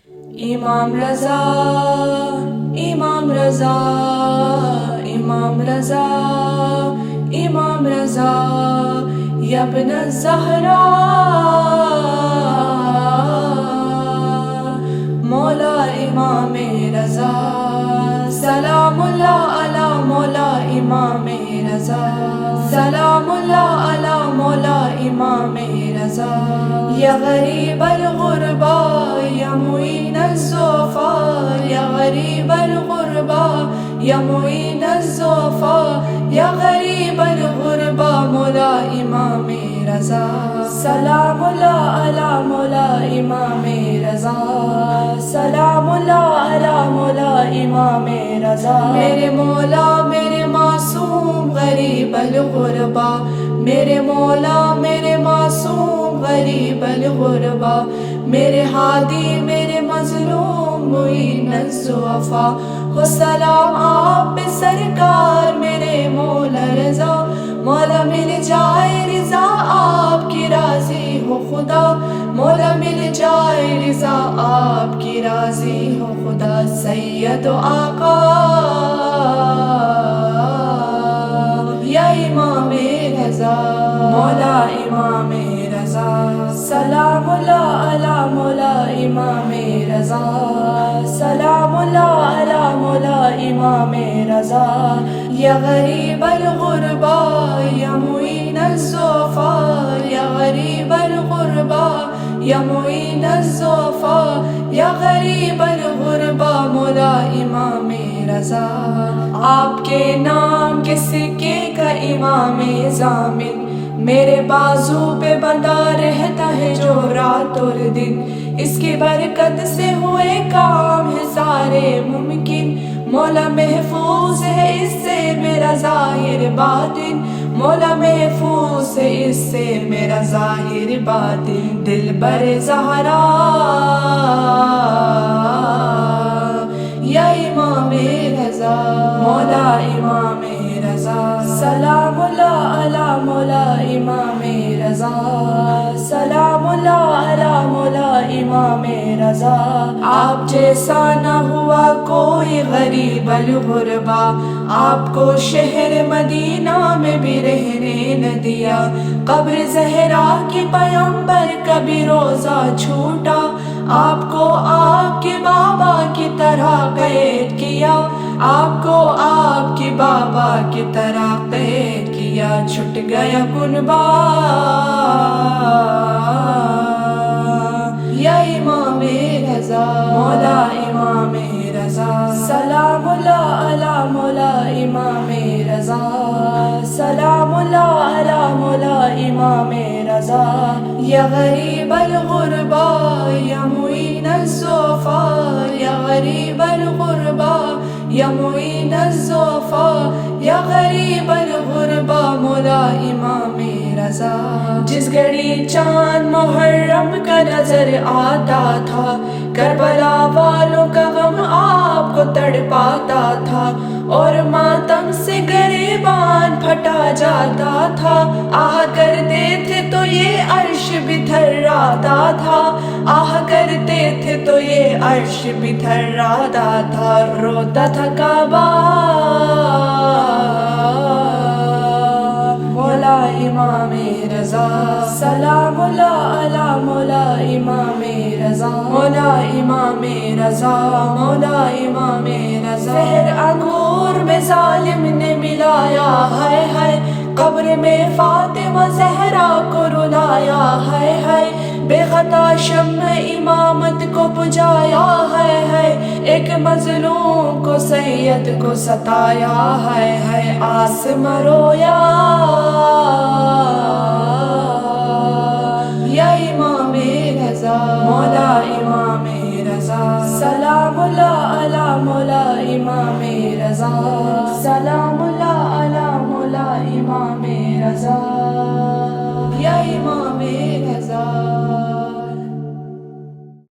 امام رضا امام رضا امام رضا امام رضا یا ابن الزہرا مولا امام رضا سلام اللہ علی مولا امام رضا سلام اللہ علی مولا امام رضا یا غریب الغربا یا معین الضعفاء یا غریب الغربا یا معین الضعفاء یا غریب الغربا مولا امام رضا سلام اللہ علی مولا امام رضا سلام اللہ علی مولا امام رضا میرے مولا میرے معصوم غریب الغربا میرے مولا میرے معصوم غریب الغربا میرے ہادی میرے مظلوم معین الضعفاء ہو سلام آپ پہ سرکار میرے مولا رضا مولا مل جائے رضا آپ کی راضی ہو خدا مولا مل جائے رضا آپ کی راضی ہو خدا سید و آقا یا امام رضا مولا امام رضا سلام اللہ علی مولا امام رضا سلام اللہ علی مولا امام رضا یا غریب الغربا یا معین الضعفاء یا غریب الغربا یا معین الضعفاء یا غریب الغربا مولا امام رضا آپ کے نام کے سکے کا امام ضامن میرے بازو پہ بندہ رہتا ہے جو رات اور دن اس کی برکت سے ہوئے کام ہے سارے ممکن مولا محفوظ ہے اس سے میرا ظاہر باطن مولا محفوظ ہے اس سے میرا ظاہر باطن دل بر زہرا یا امام رضا مولا امام رضا سلام اللہ علی مولا امام رضا سلام اللہ علی مولا امام رضا آپ جیسا نہ ہوا کوئی غریب الغربا آپ کو شہر مدینہ میں بھی رہنے نہ دیا قبر زہرا کی پیمبر کبھی روزہ چھوٹا آپ کو آپ کے بابا کی طرح قید کیا آپ کو آپ کے بابا کی طرح قید کیا چھٹ گیا کنبا یا امام رضا مولا امام رضا سلام اللہ علی مولا امام رضا سلام اللہ علی مولا امام رضا یا غریب الغربا یا معین الضعفاء یا غریب الغربا یا معین الضعفاء یا غریب الغربا مولا امام رضا جس گھڑی چاند محرم کا نظر آتا تھا کربلا والوں کا غم آپ کو تڑپاتا تھا اور ماتم سے گریبان پھٹا جاتا تھا آہ کرتے تھے تو یہ عرش بھی تھراتا تھا آہ کرتے تھے تو یہ عرش بھی تھراتا تھا روتا تھا کعبہ مولا امام رضا سلام اللہ علی مولا امام رضا مولا امام رضا مولا امام رضا زہر انگور میں ظالم نے ملایا ہے قبر میں فاطمہ زہرا کو رلایا ہے بے خطا شمع امامت کو بجھایا ہے ایک مظلوم کو سید کو ستایا ہے آس مرویا یا امام رضا مولا امام رضا سلام اللہ علی مولا امام رضا سلام اللہ علی مولا امام رضا یا امام رضا